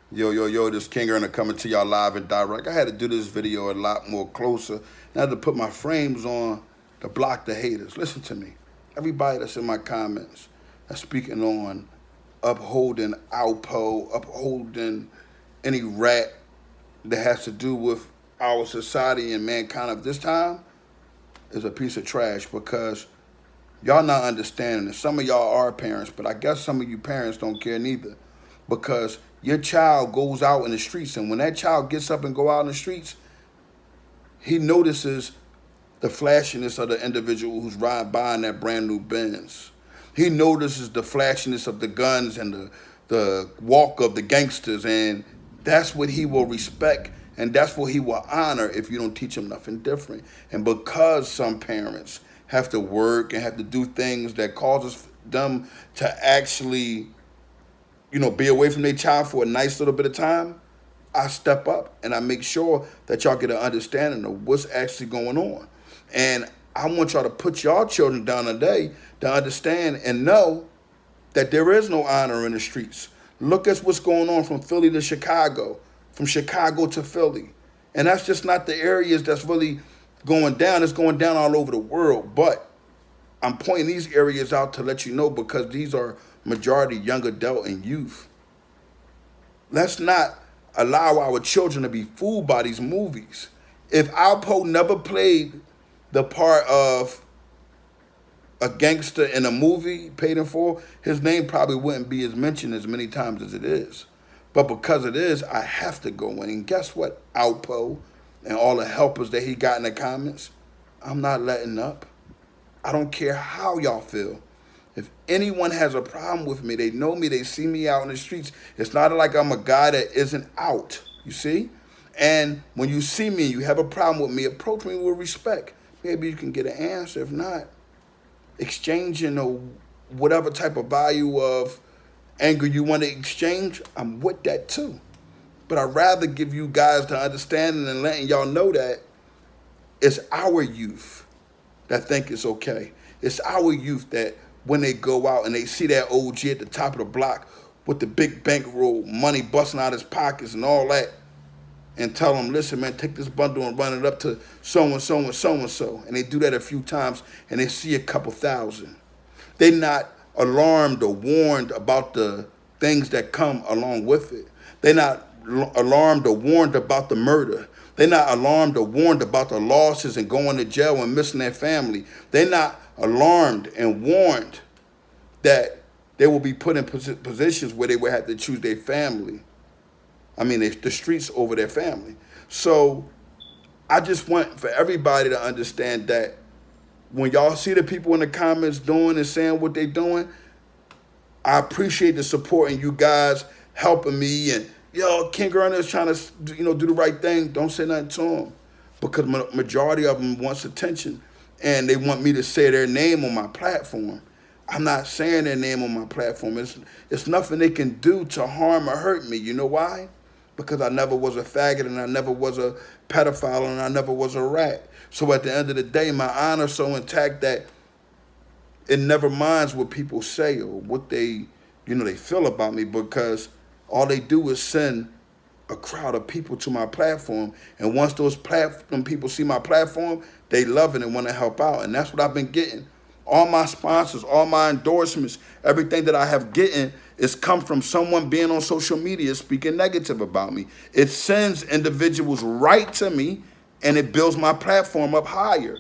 Yo, this Kingearner coming to y'all live and direct. I had to do this video a lot more closer. And I had to put my frames on to block the haters. Listen to me. Everybody that's in my comments that's speaking on upholding Alpo, upholding any rat that has to do with our society and mankind of this time is a piece of trash because y'all not understanding it. Some of y'all are parents, but I guess some of you parents don't care neither because your child goes out in the streets, and when that child gets up and go out in the streets, he notices the flashiness of the individual who's riding by in that brand new Benz. He notices the flashiness of the guns and the walk of the gangsters, and that's what he will respect, and that's what he will honor if you don't teach him nothing different. And because some parents have to work and have to do things that causes them to actually be away from their child for a nice little bit of time, I step up and I make sure that y'all get an understanding of what's actually going on. And I want y'all to put y'all children down today to understand and know that there is no honor in the streets. Look at what's going on from Philly to Chicago, from Chicago to Philly. And that's just not the areas that's really going down. It's going down all over the world. But I'm pointing these areas out to let you know because these are majority young adult and youth. Let's not allow our children to be fooled by these movies. If Alpo never played the part of a gangster in a movie, paid in full, his name probably wouldn't be as mentioned as many times as it is. But because it is, I have to go in. And guess what, Alpo and all the helpers that he got in the comments, I'm not letting up. I don't care how y'all feel. If anyone has a problem with me, they know me, they see me out in the streets. It's not like I'm a guy that isn't out, you see? And when you see me and you have a problem with me, approach me with respect. Maybe you can get an answer. If not, exchanging or whatever type of value of anger you want to exchange, I'm with that too. But I'd rather give you guys the understanding and letting y'all know that it's our youth that think it's okay. It's our youth that when they go out and they see that OG at the top of the block with the big bankroll, money busting out his pockets and all that, and tell them, listen, man, take this bundle and run it up to so-and-so and so-and-so. And they do that a few times and they see a couple thousand. They're not alarmed or warned about the things that come along with it. They're not alarmed or warned about the murder. They're not alarmed or warned about the losses and going to jail and missing their family. They're not alarmed and warned that they will be put in positions where they will have to choose their family. I mean, the streets over their family. So I just want for everybody to understand that when y'all see the people in the comments doing and saying what they're doing, I appreciate the support and you guys helping me. And Kingearner is trying to do the right thing. Don't say nothing to him because majority of them wants attention and they want me to say their name on my platform. I'm not saying their name on my platform. It's nothing they can do to harm or hurt me. You know why? Because I never was a faggot and I never was a pedophile and I never was a rat. So at the end of the day, my honor's so intact that it never minds what people say or what they feel about me because all they do is send a crowd of people to my platform. And once those platform people see my platform, they love it and want to help out. And that's what I've been getting. All my sponsors, all my endorsements, everything that I have gotten is come from someone being on social media speaking negative about me. It sends individuals right to me and it builds my platform up higher.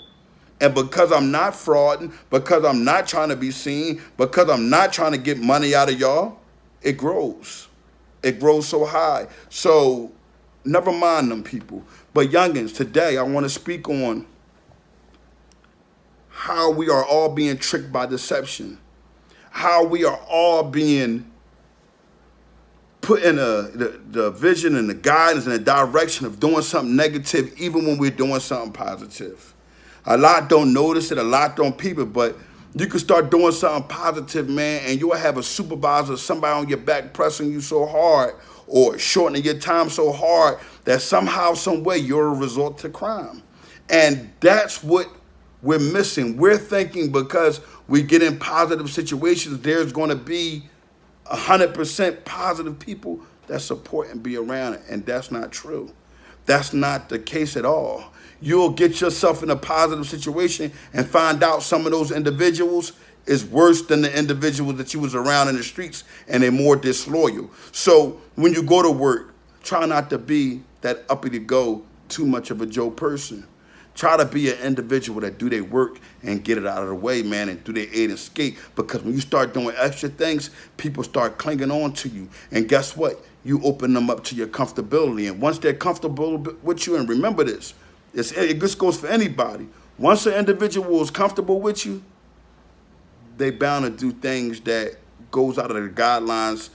And because I'm not frauding, because I'm not trying to be seen, because I'm not trying to get money out of y'all, it grows. It grows so high. So never mind them people. But youngins, today I want to speak on how we are all being tricked by deception, how we are all being put in the vision and the guidance and the direction of doing something negative even when we're doing something positive. A lot don't notice it, a lot don't peep it, but you can start doing something positive, man, and you'll have a supervisor, somebody on your back pressing you so hard or shortening your time so hard that somehow, some way, you're a resort to crime. And that's what we're missing. We're thinking because we get in positive situations, there's going to be 100% positive people. that support and be around it. And that's not true. That's not the case at all. You'll get yourself in a positive situation and find out some of those individuals is worse than the individuals that you was around in the streets, and they're more disloyal. So when you go to work, try not to be that uppity go, too much of a Joe person. Try to be an individual that do their work and get it out of the way, man, and do their aid and escape. Because when you start doing extra things, people start clinging on to you. And guess what? You open them up to your comfortability. And once they're comfortable with you, and remember this, this goes for anybody. Once an individual is comfortable with you, they bound to do things that goes out of the guidelines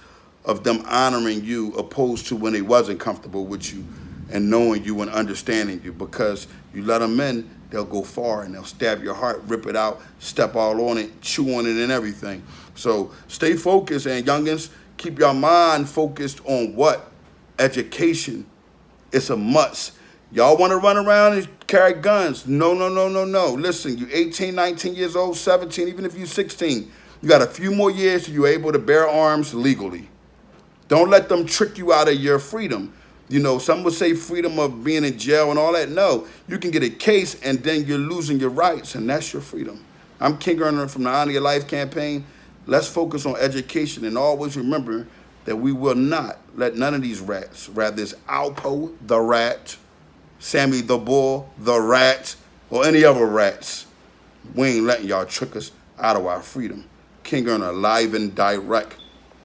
of them honoring you, opposed to when they wasn't comfortable with you and knowing you and understanding you. Because you let them in, they'll go far and they'll stab your heart, rip it out, step all on it, chew on it and everything. So stay focused, and youngins, keep your mind focused on what? Education. It's a must. Y'all want to run around and carry guns? No, no, no, no, no. Listen, you 18, 19 years old, 17, even if you're 16, you got a few more years till you're able to bear arms legally. Don't let them trick you out of your freedom. You know, some would say freedom of being in jail and all that. No, you can get a case and then you're losing your rights, and that's your freedom. I'm Kingearner from the Honor Your Life campaign. Let's focus on education and always remember that we will not let none of these rats, rather it's Alpo the rat, Sammy the bull, the rat, or any other rats, we ain't letting y'all trick us out of our freedom. Kingearner live and direct.